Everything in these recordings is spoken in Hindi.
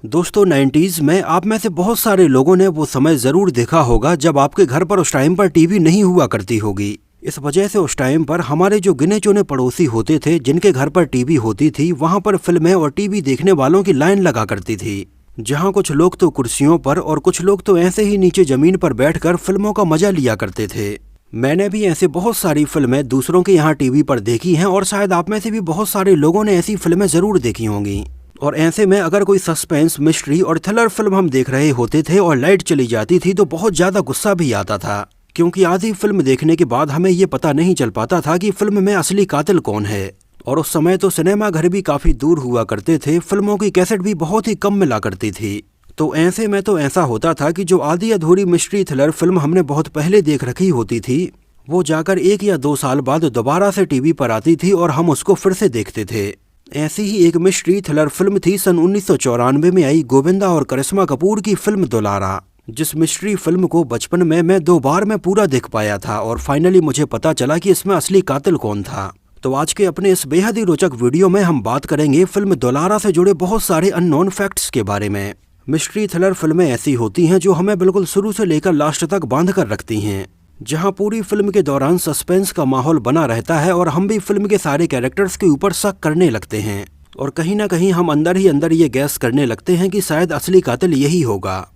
दोस्तों 90s में आप में से बहुत सारे लोगों ने वो समय जरूर देखा होगा जब आपके घर पर उस टाइम पर टीवी नहीं हुआ करती होगी। इस वजह से उस टाइम पर हमारे जो गिने चुने पड़ोसी होते थे जिनके घर पर टीवी होती थी, वहां पर फिल्में और टीवी देखने वालों की लाइन लगा करती थी। जहां कुछ लोग तो कुर्सियों पर और कुछ लोग तो ऐसे ही नीचे जमीन पर बैठकर फिल्मों का मजा लिया करते थे। मैंने भी ऐसे बहुत सारी फिल्में दूसरों के यहाँ टीवी पर देखी हैं और शायद आप में से भी बहुत सारे लोगों ने ऐसी फिल्में जरूर देखी होंगी। और ऐसे में अगर कोई सस्पेंस, मिस्ट्री और थ्रिलर फिल्म हम देख रहे होते थे और लाइट चली जाती थी तो बहुत ज्यादा गुस्सा भी आता था, क्योंकि आधी फिल्म देखने के बाद हमें ये पता नहीं चल पाता था कि फिल्म में असली कातिल कौन है। और उस समय तो सिनेमा घर भी काफी दूर हुआ करते थे, फिल्मों की कैसेट भी बहुत ही कम मिला करती थी। तो ऐसे में तो ऐसा होता था कि जो आधी अधूरी मिस्ट्री थ्रिलर फिल्म हमने बहुत पहले देख रखी होती थी, वो जाकर 1 या 2 साल बाद दोबारा से टीवी पर आती थी और हम उसको फिर से देखते थे। ऐसी ही एक मिस्ट्री थ्रिलर फिल्म थी सन 1994 में आई गोविंदा और करिश्मा कपूर की फिल्म दुलारा, जिस मिस्ट्री फिल्म को बचपन में मैं 2 बार में पूरा देख पाया था और फाइनली मुझे पता चला कि इसमें असली कातिल कौन था। तो आज के अपने इस बेहद ही रोचक वीडियो में हम बात करेंगे फिल्म दुलारा से जुड़े बहुत सारे अननोन फैक्ट्स के बारे में। मिस्ट्री थ्रिलर फिल्में ऐसी होती हैं जो हमें बिल्कुल शुरू से लेकर लास्ट तक बांध कर रखती हैं, जहां पूरी फिल्म के दौरान सस्पेंस का माहौल बना रहता है और हम भी फिल्म के सारे कैरेक्टर्स के ऊपर शक करने लगते हैं और कहीं ना कहीं हम अंदर ही अंदर ये गैस करने लगते हैं कि शायद असली कातिल यही होगा।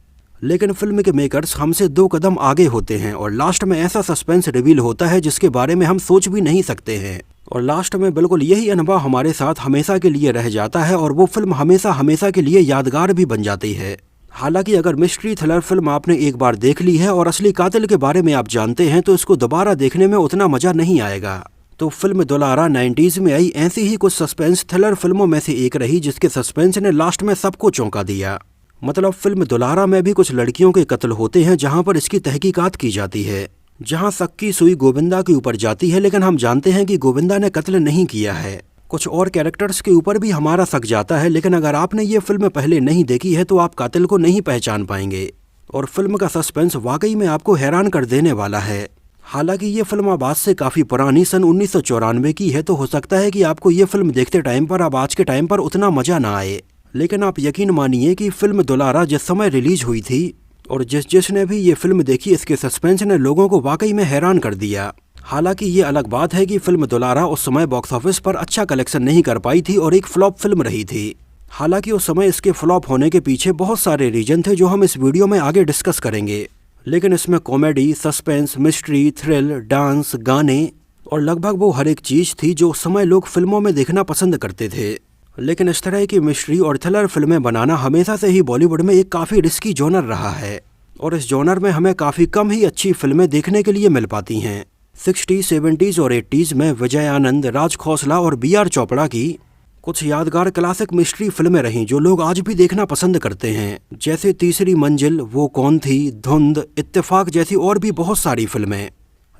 लेकिन फिल्म के मेकर्स हमसे 2 कदम आगे होते हैं और लास्ट में ऐसा सस्पेंस रिवील होता है जिसके बारे में हम सोच भी नहीं सकते हैं। और लास्ट में बिल्कुल यही अनुभव हमारे साथ हमेशा के लिए रह जाता है और वो फिल्म हमेशा हमेशा के लिए यादगार भी बन जाती है। हालांकि अगर मिस्ट्री थ्रिलर फिल्म आपने एक बार देख ली है और असली कातिल के बारे में आप जानते हैं तो इसको दोबारा देखने में उतना मजा नहीं आएगा। तो फिल्म दुलारा 90s में आई ऐसी ही कुछ सस्पेंस थ्रिलर फिल्मों में से एक रही जिसके सस्पेंस ने लास्ट में सबको चौंका दिया। मतलब फिल्म दुलारा में भी कुछ लड़कियों के कत्ल होते हैं जहां पर इसकी तहकीकात की जाती है, जहां शक की सुई गोविंदा के ऊपर जाती है, लेकिन हम जानते हैं कि गोविंदा ने कत्ल नहीं किया है। कुछ और कैरेक्टर्स के ऊपर भी हमारा शक जाता है, लेकिन अगर आपने ये फिल्म पहले नहीं देखी है तो आप कातिल को नहीं पहचान पाएंगे और फिल्म का सस्पेंस वाकई में आपको हैरान कर देने वाला है। हालांकि ये फिल्म अब आज से काफी पुरानी सन 1994 की है, तो हो सकता है कि आपको ये फिल्म देखते टाइम पर अब आज के टाइम पर उतना मजा ना आए, लेकिन आप यकीन मानिए कि फिल्म दुलारा जिस समय रिलीज हुई थी और जिसने भी ये फिल्म देखी, इसके सस्पेंस ने लोगों को वाकई में हैरान कर दिया। हालांकि ये अलग बात है कि फिल्म दुलारा उस समय बॉक्स ऑफिस पर अच्छा कलेक्शन नहीं कर पाई थी और एक फ्लॉप फिल्म रही थी। हालांकि उस समय इसके फ्लॉप होने के पीछे बहुत सारे रीजन थे जो हम इस वीडियो में आगे डिस्कस करेंगे। लेकिन इसमें comedy, suspense, mystery, thrill, dance, गाने और लगभग वो हर एक चीज थी जो उस समय लोग फिल्मों में देखना पसंद करते थे। लेकिन इस तरह की मिस्ट्री और थ्रिलर फिल्में बनाना हमेशा से ही बॉलीवुड में एक काफी रिस्की जॉनर रहा है और इस जॉनर में हमें काफी कम ही अच्छी फिल्में देखने के लिए मिल पाती हैं। 60s, 70s और 80s में विजय आनंद, राज खोसला और BR चोपड़ा की कुछ यादगार क्लासिक मिस्ट्री फिल्में रहीं जो लोग आज भी देखना पसंद करते हैं, जैसे तीसरी मंजिल, वो कौन थी, धुंध, इत्तेफाक जैसी और भी बहुत सारी फिल्में।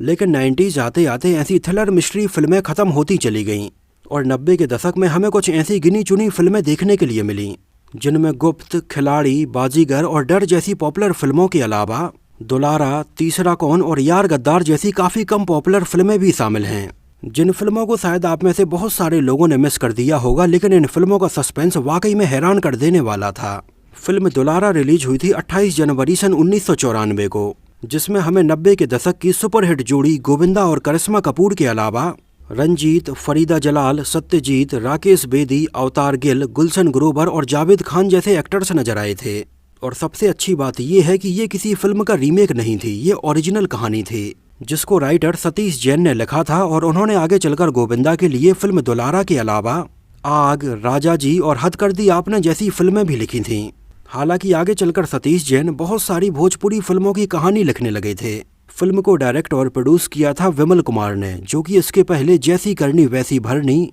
लेकिन 90s आते आते ऐसी थ्रिलर मिस्ट्री फिल्में खत्म होती चली गईं और 90 के दशक में हमें कुछ ऐसी गिनी चुनी फिल्में देखने के लिए मिली जिनमें गुप्त, खिलाड़ी, बाजीगर और डर जैसी पॉपुलर फिल्मों के अलावा दुलारा, तीसरा कौन और यार गद्दार जैसी काफी कम पॉपुलर फिल्में भी शामिल हैं, जिन फिल्मों को शायद आप में से बहुत सारे लोगों ने मिस कर दिया होगा, लेकिन इन फिल्मों का सस्पेंस वाकई में हैरान कर देने वाला था। फिल्म दुलारा रिलीज हुई थी 28 जनवरी सन 1994 को, जिसमें हमें 90 के दशक की सुपरहिट जोड़ी गोविंदा और करिश्मा कपूर के अलावा रंजीत, फरीदा जलाल, सत्यजीत, राकेश बेदी, अवतार गिल, गुलशन ग्रोवर और जावेद खान जैसे एक्टर्स नजर आए थे। और सबसे अच्छी बात यह है कि ये किसी फिल्म का रीमेक नहीं थी, ये ओरिजिनल कहानी थी जिसको राइटर सतीश जैन ने लिखा था और उन्होंने आगे चलकर गोविंदा के लिए फिल्म दुलारा के अलावा आग, राजा जी और हद कर दी आपने जैसी फिल्में भी लिखी थीं। हालांकि आगे चलकर सतीश जैन बहुत सारी भोजपुरी फिल्मों की कहानी लिखने लगे थे। फिल्म को डायरेक्ट और प्रोड्यूस किया था विमल कुमार ने, जो कि इसके पहले जैसी करनी वैसी भरनी,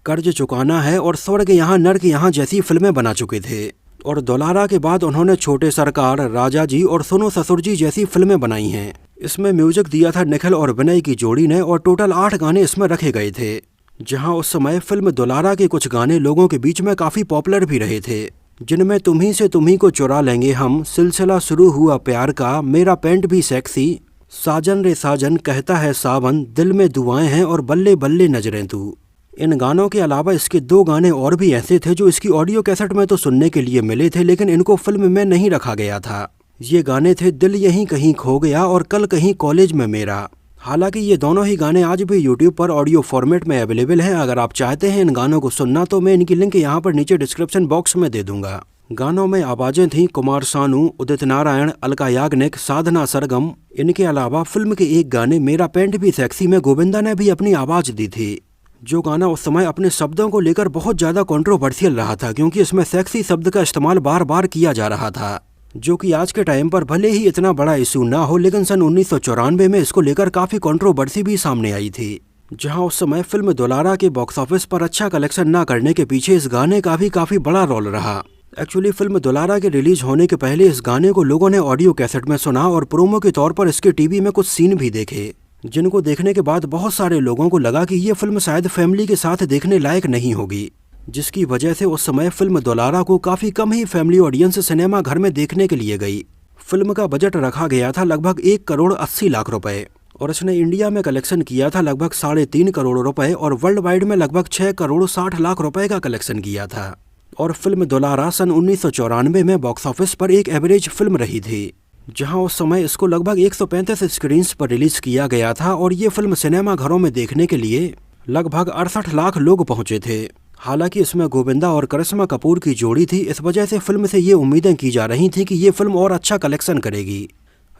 कर्ज चुकाना है और स्वर्ग यहाँ नर्क यहाँ जैसी फिल्में बना चुके थे। और दुलारा के बाद उन्होंने छोटे सरकार, राजा जी और सुनो ससुर जी जैसी फिल्में बनाई हैं। इसमें म्यूजिक दिया था निखिल और विनय की जोड़ी ने और टोटल 8 गाने इसमें रखे गए थे, जहां उस समय फिल्म दुलारा के कुछ गाने लोगों के बीच में काफी पॉपुलर भी रहे थे, जिनमें तुम्ही से तुम्ही को चुरा लेंगे हम, सिलसिला शुरू हुआ प्यार का, मेरा पेंट भी सेक्सी, साजन रे साजन, कहता है सावन, दिल में दुआएं हैं और बल्ले बल्ले नजरें तू। इन गानों के अलावा इसके 2 गाने और भी ऐसे थे जो इसकी ऑडियो कैसेट में तो सुनने के लिए मिले थे, लेकिन इनको फिल्म में नहीं रखा गया था। ये गाने थे दिल यहीं कहीं खो गया और कल कहीं कॉलेज में मेरा। हालांकि ये दोनों ही गाने आज भी यूट्यूब पर ऑडियो फॉर्मेट में अवेलेबल हैं। अगर आप चाहते हैं इन गानों को सुनना तो मैं इनकी लिंक यहाँ पर नीचे डिस्क्रिप्शन बॉक्स में दे दूंगा। गानों में आवाजें थीं कुमार सानू, उदित नारायण, अलका याग्निक, साधना सरगम। इनके अलावा फिल्म के एक गाने मेरा पैंट भी सेक्सी में गोविंदा ने भी अपनी आवाज दी थी, जो गाना उस समय अपने शब्दों को लेकर बहुत ज्यादा कंट्रोवर्शियल रहा था, क्योंकि इसमें सेक्सी शब्द का इस्तेमाल बार बार किया जा रहा था, जो कि आज के टाइम पर भले ही इतना बड़ा इशू ना हो, लेकिन सन 1994 में इसको लेकर काफी कंट्रोवर्सी भी सामने आई थी, जहां उस समय फिल्म दुलारा के बॉक्स ऑफिस पर अच्छा कलेक्शन ना करने के पीछे इस गाने का भी काफी बड़ा रोल रहा। एक्चुअली फिल्म दुलारा के रिलीज होने के पहले इस गाने को लोगों ने ऑडियो कैसेट में सुना और प्रोमो के तौर पर इसके टीवी में कुछ सीन भी देखे, जिनको देखने के बाद बहुत सारे लोगों को लगा कि ये फिल्म शायद फैमिली के साथ देखने लायक नहीं होगी, जिसकी वजह से उस समय फिल्म दुलारा को काफी कम ही फैमिली ऑडियंस सिनेमा घर में देखने के लिए गई। फिल्म का बजट रखा गया था लगभग 1,80 लाख रुपए और इसने इंडिया में कलेक्शन किया था लगभग 3.5 करोड़ रुपए और वर्ल्ड वाइड में लगभग 6,60 लाख रुपए का कलेक्शन किया था। और फिल्म दुलारा सन 1994 में बॉक्स ऑफिस पर एक एवरेज फिल्म रही थी, जहां उस समय इसको लगभग 135 स्क्रीन्स पर रिलीज किया गया था और ये फिल्म सिनेमा घरों में देखने के लिए लगभग 68 लाख लोग पहुंचे थे। हालांकि इसमें गोविंदा और करिश्मा कपूर की जोड़ी थी, इस वजह से फिल्म से ये उम्मीदें की जा रही थी कि ये फिल्म और अच्छा कलेक्शन करेगी,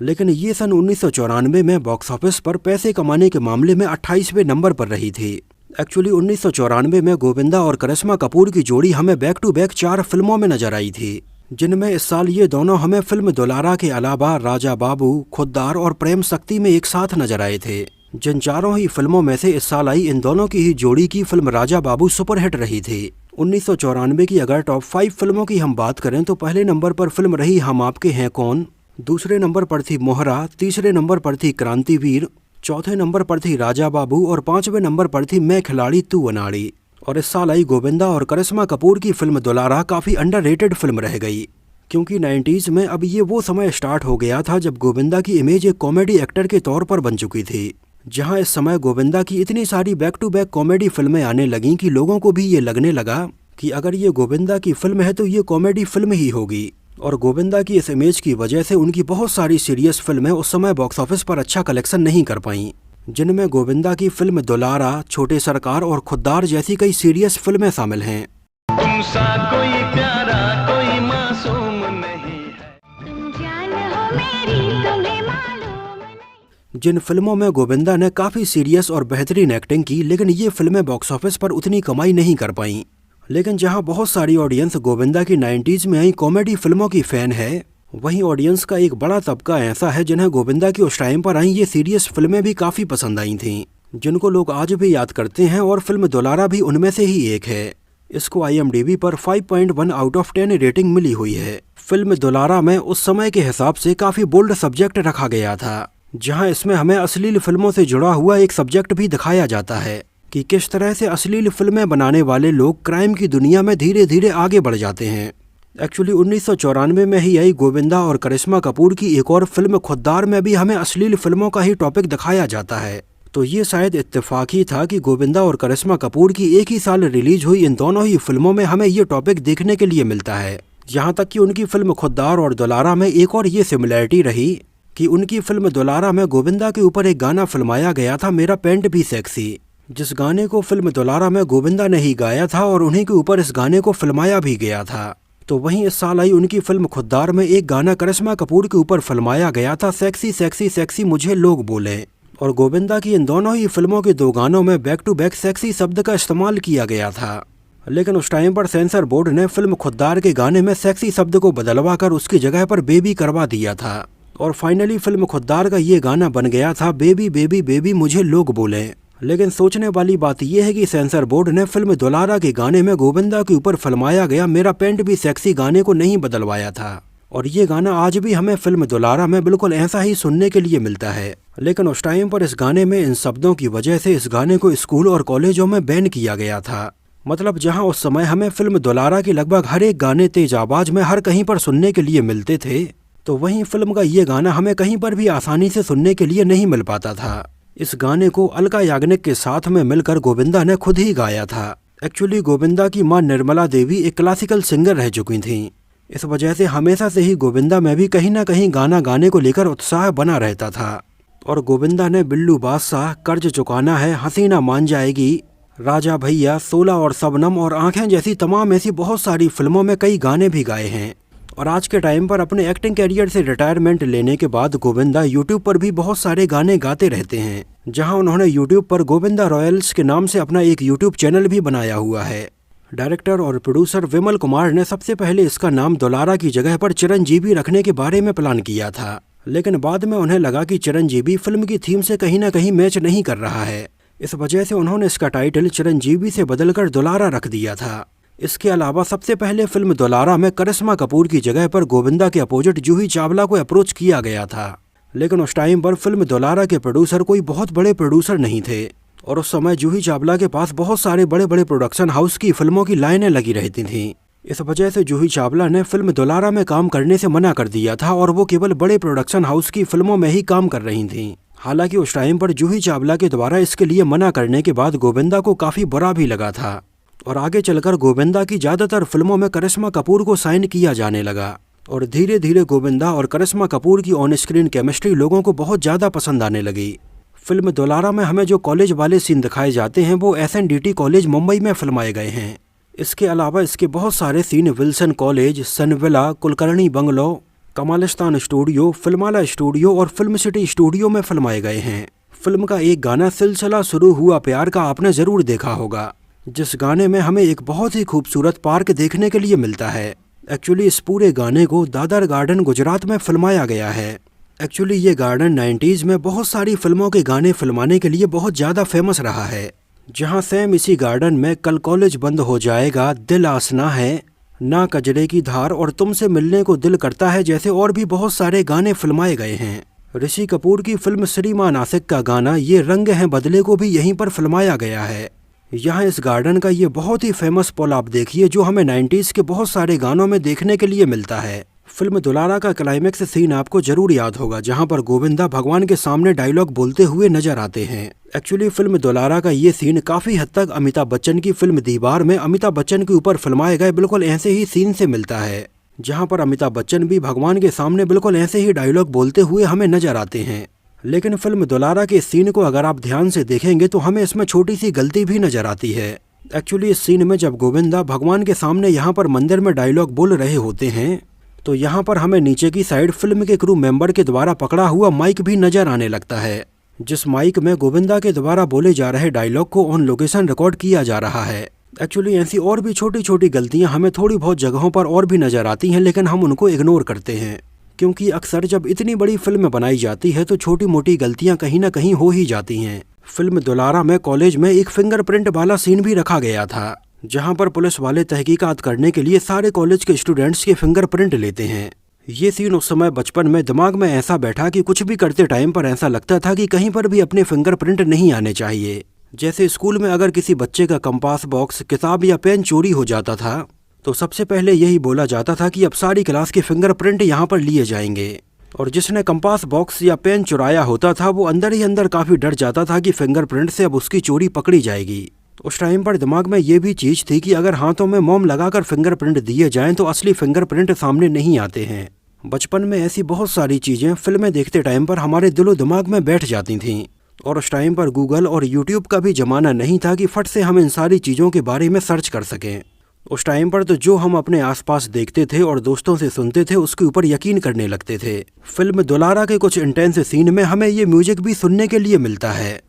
लेकिन ये सन 1994 में बॉक्स ऑफिस पर पैसे कमाने के मामले में 28वें नंबर पर रही थी। एक्चुअली 1994 में गोविंदा और करिश्मा कपूर की जोड़ी हमें बैक टू बैक 4 फिल्मों में नजर आई थी, जिनमें इस साल ये दोनों हमें फिल्म दुलारा के अलावा राजा बाबू, खुद्दार और प्रेम शक्ति में एक साथ नजर आए थे। जिन चारों ही फिल्मों में से इस साल आई इन दोनों की ही जोड़ी की फिल्म राजा बाबू सुपरहिट रही थी। 1994 की अगर टॉप 5 फिल्मों की हम बात करें तो पहले नंबर पर फिल्म रही हम आपके हैं कौन, दूसरे नंबर पर थी मोहरा, तीसरे नंबर पर थी क्रांतिवीर, चौथे नंबर पर थी राजा बाबू और 5वें नंबर पर थी मैं खिलाड़ी तू अनाड़ी। और इस साल आई गोविंदा और करिश्मा कपूर की फिल्म दुलारा काफी अंडररेटेड फिल्म रह गई, क्योंकि 90s में अब ये वो समय स्टार्ट हो गया था जब गोविंदा की इमेज एक कॉमेडी एक्टर के तौर पर बन चुकी थी, जहां इस समय गोविंदा की इतनी सारी बैक टू बैक कॉमेडी फिल्में आने लगीं कि लोगों को भी ये लगने लगा कि अगर ये गोविंदा की फिल्म है तो ये कॉमेडी फिल्म ही होगी। और गोविंदा की इस इमेज की वजह से उनकी बहुत सारी सीरियस फिल्में उस समय बॉक्स ऑफिस पर अच्छा कलेक्शन नहीं कर पाईं, जिनमें गोविंदा की फिल्म दुलारा, छोटे सरकार और खुद्दार जैसी कई सीरियस फिल्में शामिल हैं। तुमसा कोई प्यारा कोई मासूम नहीं है, तुम जान हो मेरी तुम्हें मालूम नहीं। जिन फिल्मों में गोविंदा ने काफी सीरियस और बेहतरीन एक्टिंग की, लेकिन ये फिल्में बॉक्स ऑफिस पर उतनी कमाई नहीं कर पाईं। लेकिन जहां बहुत सारी ऑडियंस गोविंदा की 90s में आई कॉमेडी फिल्मों की फैन है, वहीं ऑडियंस का एक बड़ा तबका ऐसा है जिन्हें गोविंदा की उस टाइम पर आई ये सीरियस फिल्में भी काफी पसंद आई थीं, जिनको लोग आज भी याद करते हैं और फिल्म दुलारा भी उनमें से ही एक है। इसको IMDb पर 5.1 आउट ऑफ 10 रेटिंग मिली हुई है। फिल्म दुलारा में उस समय के हिसाब से काफी बोल्ड सब्जेक्ट रखा गया था, जहां इसमें हमें अश्लील फिल्मों से जुड़ा हुआ एक सब्जेक्ट भी दिखाया जाता है कि किस तरह से अश्लील फिल्में बनाने वाले लोग क्राइम की दुनिया में धीरे धीरे आगे बढ़ जाते हैं। एक्चुअली 1994 में ही आई गोविंदा और करिश्मा कपूर की एक और फिल्म खुद्दार में भी हमें अश्लील फिल्मों का ही टॉपिक दिखाया जाता है, तो ये शायद इत्तेफाक ही था कि गोविंदा और करिश्मा कपूर की एक ही साल रिलीज हुई इन दोनों ही फिल्मों में हमें ये टॉपिक देखने के लिए मिलता है। यहाँ तक कि उनकी फिल्म खुद्दार और दुलारा में एक और ये सिमिलैरिटी रही कि उनकी फिल्म दुलारा में गोविंदा के ऊपर एक गाना फिल्माया गया था मेरा पैंट भी सेक्सी, जिस गाने को फिल्म दुलारा में गोविंदा ने ही गाया था और उन्हीं के ऊपर इस गाने को फिल्माया भी गया था। तो वहीं इस साल आई उनकी फिल्म खुद्दार में एक गाना करिश्मा कपूर के ऊपर फिल्माया गया था सेक्सी सेक्सी सेक्सी मुझे लोग बोले, और गोविंदा की इन दोनों ही फिल्मों के 2 गानों में बैक टू बैक सेक्सी शब्द का इस्तेमाल किया गया था। लेकिन उस टाइम पर सेंसर बोर्ड ने फिल्म खुद्दार के गाने में सेक्सी शब्द को बदलवा कर उसकी जगह पर बेबी करवा दिया था, और फाइनली फिल्म खुद्दार का ये गाना बन गया था बेबी बेबी बेबी मुझे लोग बोले। लेकिन सोचने वाली बात यह है कि सेंसर बोर्ड ने फिल्म दुलारा के गाने में गोविंदा के ऊपर फिल्माया गया मेरा पैंट भी सेक्सी गाने को नहीं बदलवाया था, और ये गाना आज भी हमें फिल्म दुलारा में बिल्कुल ऐसा ही सुनने के लिए मिलता है। लेकिन उस टाइम पर इस गाने में इन शब्दों की वजह से इस गाने को स्कूल और कॉलेजों में बैन किया गया था। मतलब जहां उस समय हमें फिल्म दुलारा के लगभग हर एक गाने तेज आवाज में हर कहीं पर सुनने के लिए मिलते थे, तो वहीं फिल्म का ये गाना हमें कहीं पर भी आसानी से सुनने के लिए नहीं मिल पाता था। इस गाने को अलका याग्निक के साथ में मिलकर गोविंदा ने खुद ही गाया था। एक्चुअली गोविंदा की मां निर्मला देवी एक क्लासिकल सिंगर रह चुकी थीं। इस वजह से हमेशा से ही गोविंदा में भी कहीं ना कहीं गाना गाने को लेकर उत्साह बना रहता था। और गोविंदा ने बिल्लू बादशाह, कर्ज चुकाना है, हसीना मान जाएगी, राजा भैया, 16 और शबनम और आंखें जैसी तमाम ऐसी बहुत सारी फिल्मों में कई गाने भी गाए हैं। और आज के टाइम पर अपने एक्टिंग कैरियर से रिटायरमेंट लेने के बाद गोविंदा यूट्यूब पर भी बहुत सारे गाने गाते रहते हैं, जहां उन्होंने यूट्यूब पर गोविंदा रॉयल्स के नाम से अपना एक यूट्यूब चैनल भी बनाया हुआ है। डायरेक्टर और प्रोड्यूसर विमल कुमार ने सबसे पहले इसका नाम दुलारा की जगह पर चिरंजीवी रखने के बारे में प्लान किया था, लेकिन बाद में उन्हें लगा कि चिरंजीवी फिल्म की थीम से कहीं ना कहीं मैच नहीं कर रहा है। इस वजह से उन्होंने इसका टाइटल चिरंजीवी से बदलकर दुलारा रख दिया था। इसके अलावा सबसे पहले फिल्म दुलारा में करिश्मा कपूर की जगह पर गोविंदा के अपोजिट जूही चावला को अप्रोच किया गया था, लेकिन उस टाइम पर फिल्म दुलारा के प्रोड्यूसर कोई बहुत बड़े प्रोड्यूसर नहीं थे और उस समय जूही चावला के पास बहुत सारे बड़े बड़े प्रोडक्शन हाउस की फिल्मों की लाइनें लगी रहती थीं। इस वजह से जूही चावला ने फिल्म दुलारा में काम करने से मना कर दिया था और वो केवल बड़े प्रोडक्शन हाउस की फिल्मों में ही काम कर रही थीं। हालांकि उस टाइम पर जूही चावला के द्वारा इसके लिए मना करने के बाद गोविंदा को काफी बुरा भी लगा था और आगे चलकर गोविंदा की ज्यादातर फिल्मों में करिश्मा कपूर को साइन किया जाने लगा और धीरे धीरे गोविंदा और करिश्मा कपूर की ऑन स्क्रीन केमिस्ट्री लोगों को बहुत ज्यादा पसंद आने लगी। फिल्म दुलारा में हमें जो कॉलेज वाले सीन दिखाए जाते हैं वो SNDT कॉलेज मुंबई में फिल्माए गए हैं। इसके अलावा इसके बहुत सारे scene Wilson College, Sunvilla, Kulkarni bungalow, Kamalistan studio, Filmalaya studio और फिल्म सिटी स्टूडियो में फिल्माए गए हैं। फिल्म का एक गाना सिलसिला शुरू हुआ प्यार का आपने जरूर देखा होगा, जिस गाने में हमें एक बहुत ही खूबसूरत पार्क देखने के लिए मिलता है। एक्चुअली इस पूरे गाने को दादर गार्डन गुजरात में फिल्माया गया है। एक्चुअली ये गार्डन 90s में बहुत सारी फिल्मों के गाने फिल्माने के लिए बहुत ज़्यादा फेमस रहा है, जहां सेम इसी गार्डन में कल कॉलेज बंद हो जाएगा, दिल आसना है, ना कजरे की धार और तुमसे मिलने को दिल करता है जैसे और भी बहुत सारे गाने फिल्माए गए हैं। ऋषि कपूर की फिल्म श्रीमान आशिक का गाना ये रंग है बदले को भी यहीं पर फिल्माया गया है। यहाँ इस गार्डन का ये बहुत ही फेमस पुल आप देखिए जो हमें 90s के बहुत सारे गानों में देखने के लिए मिलता है। फिल्म दुलारा का क्लाइमेक्स सीन आपको जरूर याद होगा, जहां पर गोविंदा भगवान के सामने डायलॉग बोलते हुए नजर आते हैं। एक्चुअली फिल्म दुलारा का ये सीन काफी हद तक अमिताभ बच्चन की फिल्म दीवार में अमिताभ बच्चन के ऊपर फिल्माए गए बिल्कुल ऐसे ही सीन से मिलता है, जहां पर अमिताभ बच्चन भी भगवान के सामने बिल्कुल ऐसे ही डायलॉग बोलते हुए हमें नजर आते हैं। लेकिन फिल्म दुलारा के सीन को अगर आप ध्यान से देखेंगे तो हमें इसमें छोटी सी गलती भी नजर आती है। एक्चुअली इस सीन में जब गोविंदा भगवान के सामने यहाँ पर मंदिर में डायलॉग बोल रहे होते हैं तो यहाँ पर हमें नीचे की साइड फिल्म के क्रू मेंबर के द्वारा पकड़ा हुआ माइक भी नजर आने लगता है, जिस माइक में गोविंदा के द्वारा बोले जा रहे डायलॉग को ऑन लोकेशन रिकॉर्ड किया जा रहा है। एक्चुअली ऐसी और भी छोटी छोटी गलतियां हमें थोड़ी बहुत जगहों पर और भी नजर आती हैं, लेकिन हम उनको इग्नोर करते हैं, क्योंकि अक्सर जब इतनी बड़ी फिल्म बनाई जाती है तो छोटी मोटी गलतियां कहीं ना कहीं हो ही जाती हैं। फिल्म दुलारा में कॉलेज में एक फिंगरप्रिंट वाला सीन भी रखा गया था, जहां पर पुलिस वाले तहकीकात करने के लिए सारे कॉलेज के स्टूडेंट्स के फिंगरप्रिंट लेते हैं। ये सीन उस समय बचपन में दिमाग में ऐसा बैठा कि कुछ भी करते टाइम पर ऐसा लगता था कि कहीं पर भी अपने फिंगरप्रिंट नहीं आने चाहिए। जैसे स्कूल में अगर किसी बच्चे का कंपास बॉक्स, किताब या पेन चोरी हो जाता था तो सबसे पहले यही बोला जाता था कि अब सारी क्लास के फिंगरप्रिंट यहाँ पर लिए जाएंगे, और जिसने कंपास बॉक्स या पेन चुराया होता था वो अंदर ही अंदर काफी डर जाता था कि फिंगरप्रिंट से अब उसकी चोरी पकड़ी जाएगी। उस टाइम पर दिमाग में ये भी चीज थी कि अगर हाथों में मोम लगाकर फिंगरप्रिंट दिए जाएं तो असली फिंगरप्रिंट सामने नहीं आते हैं। बचपन में ऐसी बहुत सारी चीजें फिल्में देखते टाइम पर हमारे दिलो दिमाग में बैठ जाती थीं, और उस टाइम पर गूगल और यूट्यूब का भी जमाना नहीं था कि फट से हम इन सारी चीजों के बारे में सर्च कर सकें। उस टाइम पर तो जो हम अपने आसपास देखते थे और दोस्तों से सुनते थे उसके ऊपर यकीन करने लगते थे। फिल्म दुलारा के कुछ इंटेंस सीन में हमें ये म्यूजिक भी सुनने के लिए मिलता है।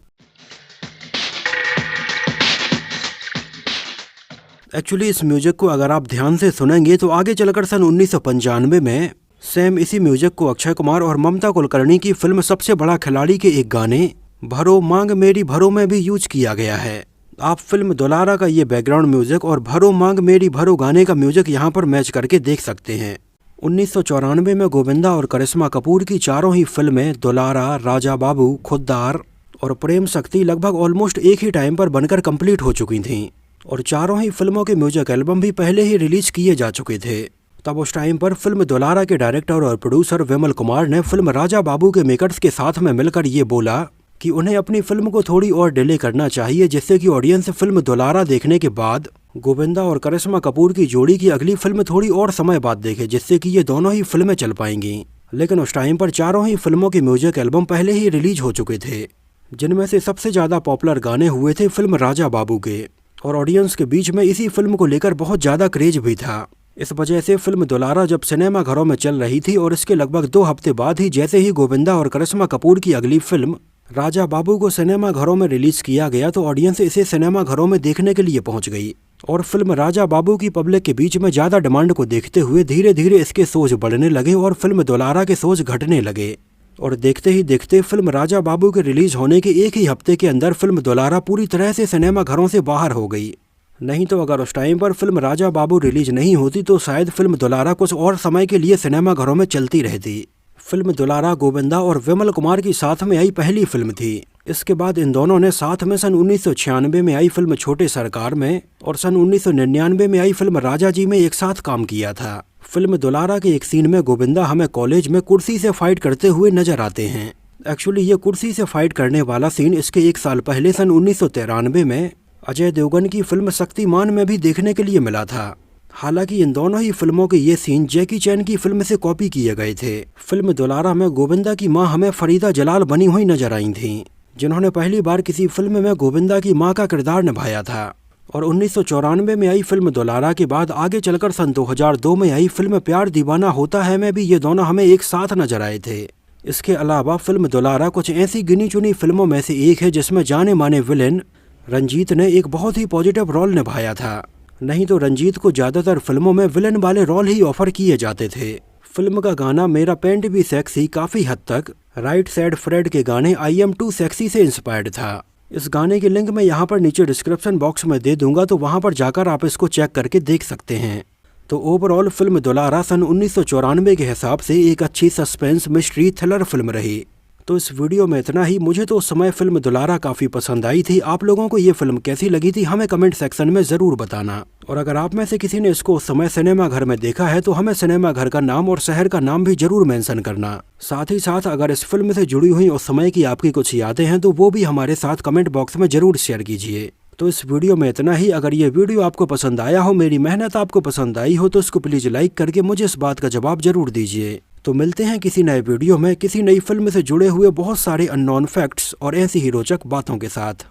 एक्चुअली इस म्यूजिक को अगर आप ध्यान से सुनेंगे तो आगे चलकर सन 1995 में सेम इसी म्यूजिक को अक्षय कुमार और ममता कुलकर्णी की फिल्म सबसे बड़ा खिलाड़ी के एक गाने भरो मांग मेरी भरो में भी यूज किया गया है। आप फिल्म दुलारा का ये बैकग्राउंड म्यूजिक और भरो मांग मेरी भरो गाने का म्यूजिक यहाँ पर मैच करके देख सकते हैं। 1994 में गोविंदा और करिश्मा कपूर की चारों ही फिल्में दुलारा, राजा बाबू, खुद्दार और प्रेम शक्ति लगभग ऑलमोस्ट एक ही टाइम पर बनकर कंप्लीट हो चुकी थीं, और चारों ही फिल्मों के म्यूजिक एल्बम भी पहले ही रिलीज किए जा चुके थे। तब उस टाइम पर फिल्म दुलारा के डायरेक्टर और प्रोड्यूसर विमल कुमार ने फिल्म राजा बाबू के मेकर्स के साथ में मिलकर ये बोला कि उन्हें अपनी फिल्म को थोड़ी और डिले करना चाहिए, जिससे कि ऑडियंस फिल्म दुलारा देखने के बाद गोविंदा और करिश्मा कपूर की जोड़ी की अगली फिल्म थोड़ी और समय बाद देखे, जिससे कि ये दोनों ही फिल्में चल पाएंगी। लेकिन उस टाइम पर चारों ही फिल्मों के म्यूजिक एल्बम पहले ही रिलीज हो चुके थे, जिनमें से सबसे ज़्यादा पॉपुलर गाने हुए थे फिल्म राजा बाबू के, और ऑडियंस के बीच में इसी फिल्म को लेकर बहुत ज़्यादा क्रेज भी था। इस वजह से फिल्म दुलारा जब सिनेमा घरों में चल रही थी और इसके लगभग 2 हफ्ते बाद ही जैसे ही गोविंदा और करिश्मा कपूर की अगली फिल्म राजा बाबू को सिनेमा घरों में रिलीज किया गया, तो ऑडियंस इसे सिनेमा घरों में देखने के लिए पहुंच गई। और फिल्म राजा बाबू की पब्लिक के बीच में ज़्यादा डिमांड को देखते हुए धीरे धीरे इसके शोज बढ़ने लगे और फिल्म दुलारा के शोज घटने लगे। और देखते ही देखते फिल्म राजा बाबू के रिलीज होने के एक ही हफ्ते के अंदर फिल्म दुलारा पूरी तरह से सिनेमा घरों से बाहर हो गई। नहीं तो अगर उस टाइम पर फिल्म राजा बाबू रिलीज नहीं होती तो शायद फिल्म दुलारा कुछ और समय के लिए सिनेमा घरों में चलती रहती। फिल्म दुलारा गोविंदा और विमल कुमार की साथ में आई पहली फिल्म थी। इसके बाद इन दोनों ने साथ में सन 1996 में आई फिल्म छोटे सरकार में और सन 1999 में आई फिल्म राजा जी में एक साथ काम किया था। फिल्म दुलारा के एक सीन में गोविंदा हमें कॉलेज में कुर्सी से फाइट करते हुए नजर आते हैं। एक्चुअली ये कुर्सी से फाइट करने वाला सीन इसके 1 साल पहले सन 1993 में अजय देवगन की फिल्म शक्तिमान में भी देखने के लिए मिला था। हालांकि इन दोनों ही फिल्मों के ये सीन जैकी चैन की फिल्म से कॉपी किए गए थे। फिल्म दुलारा में गोविंदा की मां हमें फरीदा जलाल बनी हुई नजर आई थीं, जिन्होंने पहली बार किसी फिल्म में गोविंदा की मां का किरदार निभाया था। और 1994 में आई फिल्म दुलारा के बाद आगे चलकर सन 2002 में आई फिल्म प्यार दीवाना होता है में भी ये दोनों हमें एक साथ नजर आए थे। इसके अलावा फिल्म दुलारा कुछ ऐसी गिनी चुनी फिल्मों में से एक है जिसमें जाने माने विलेन रंजीत ने एक बहुत ही पॉजिटिव रोल निभाया था। नहीं तो रंजीत को ज़्यादातर फिल्मों में विलेन वाले रोल ही ऑफर किए जाते थे। फिल्म का गाना मेरा पैंट भी सेक्सी काफ़ी हद तक राइट साइड फ्रेड के गाने आई एम टू सेक्सी से इंस्पायर्ड था। इस गाने की लिंक मैं यहाँ पर नीचे डिस्क्रिप्शन बॉक्स में दे दूंगा, तो वहाँ पर जाकर आप इसको चेक करके देख सकते हैं। तो ओवरऑल फिल्म दुलारा सन 1994 के हिसाब से एक अच्छी सस्पेंस मिस्ट्री थ्रिलर फिल्म रही। तो इस वीडियो में इतना ही। मुझे तो उस समय फिल्म दुलारा काफ़ी पसंद आई थी। आप लोगों को ये फिल्म कैसी लगी थी हमें कमेंट सेक्शन में ज़रूर बताना। और अगर आप में से किसी ने इसको उस समय सिनेमा घर में देखा है तो हमें सिनेमा घर का नाम और शहर का नाम भी जरूर मेंशन करना। साथ ही साथ अगर इस फिल्म से जुड़ी हुई उस समय की आपकी कुछ यादें हैं तो वो भी हमारे साथ कमेंट बॉक्स में जरूर शेयर कीजिए। तो इस वीडियो में इतना ही। अगर ये वीडियो आपको पसंद आया हो, मेरी मेहनत आपको पसंद आई हो, तो इसको प्लीज़ लाइक करके मुझे इस बात का जवाब जरूर दीजिए। तो मिलते हैं किसी नए वीडियो में किसी नई फिल्म से जुड़े हुए बहुत सारे अननोन फैक्ट्स और ऐसी ही रोचक बातों के साथ।